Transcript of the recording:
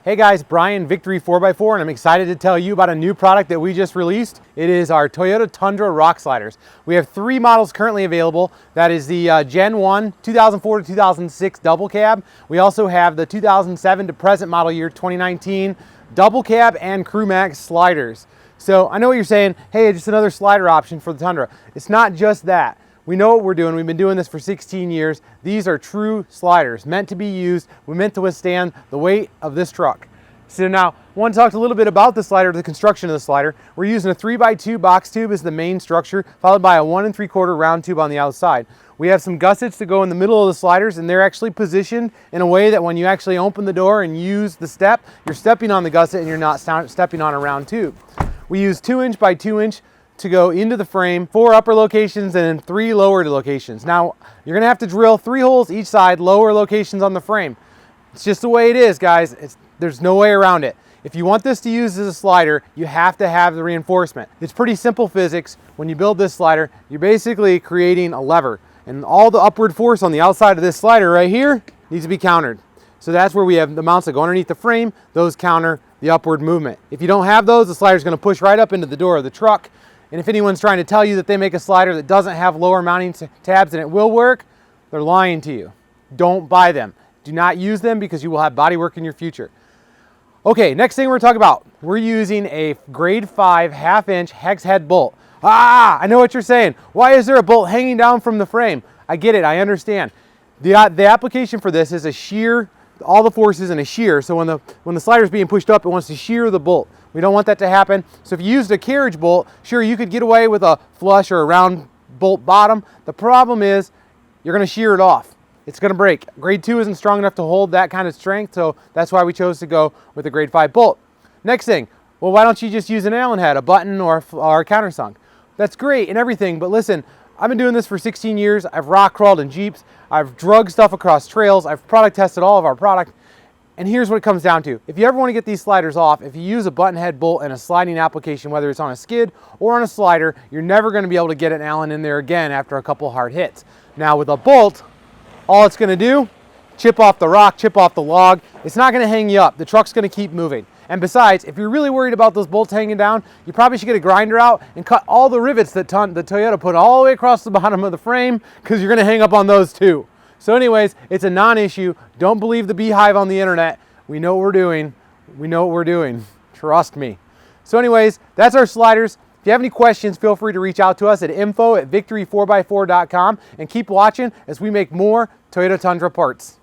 Hey guys, Brian, Victory 4x4, and I'm excited to tell you about a new product that we just released. It is our Toyota Tundra Rock Sliders. We have 3 models currently available. That is the Gen 1 2004 to 2006 double cab. We also have the 2007 to present model year 2019 double cab and Crew Max sliders. So I know what you're saying, hey, just another slider option for the Tundra. It's not just that. We know what we're doing. We've been doing this for 16 years. These are true sliders, meant to be used. We're meant to withstand the weight of this truck. So now, I want to talk a little bit about the slider, the construction of the slider. We're using a 3x2 box tube as the main structure, followed by a 1 3/4 round tube on the outside. We have some gussets to go in the middle of the sliders, and they're actually positioned in a way that when you actually open the door and use the step, you're stepping on the gusset and you're not stepping on a round tube. We use 2" by 2" to go into the frame, 4 upper locations and 3 lower locations. Now, you're gonna have to drill 3 holes each side, lower locations on the frame. It's just the way it is, guys. There's no way around it. If you want this to use as a slider, you have to have the reinforcement. It's pretty simple physics. When you build this slider, you're basically creating a lever, and all the upward force on the outside of this slider right here needs to be countered. So that's where we have the mounts that go underneath the frame. Those counter the upward movement. If you don't have those, the slider's gonna push right up into the door of the truck. And if anyone's trying to tell you that they make a slider that doesn't have lower mounting tabs and it will work, they're lying to you. Don't buy them. Do not use them because you will have body work in your future. Okay, next thing we're talking about, we're using a grade 5 1/2" hex head bolt. I know what you're saying. Why is there a bolt hanging down from the frame? I get it, I understand. The application for this is a shear, all the forces in a shear. So when the slider is being pushed up, it wants to shear the bolt. We don't want that to happen. So if you used a carriage bolt, sure, you could get away with a flush or a round bolt bottom. The problem is you're gonna shear it off. It's gonna break. Grade 2 isn't strong enough to hold that kind of strength, so that's why we chose to go with a grade 5 bolt. Next thing, well, why don't you just use an Allen head, a button or a countersunk? That's great and everything, but listen, I've been doing this for 16 years. I've rock crawled in Jeeps. I've drug stuff across trails. I've product tested all of our product. And here's what it comes down to. If you ever want to get these sliders off, if you use a button head bolt in a sliding application, whether it's on a skid or on a slider, you're never going to be able to get an Allen in there again after a couple hard hits. Now with a bolt, all it's going to do, chip off the rock, chip off the log. It's not going to hang you up. The truck's going to keep moving. And besides, if you're really worried about those bolts hanging down, you probably should get a grinder out and cut all the rivets that the Toyota put all the way across the bottom of the frame, because you're going to hang up on those too. So anyways, it's a non-issue. Don't believe the beehive on the internet. We know what we're doing. We know what we're doing. Trust me. So anyways, that's our sliders. If you have any questions, feel free to reach out to us at info@victory4x4.com and keep watching as we make more Toyota Tundra parts.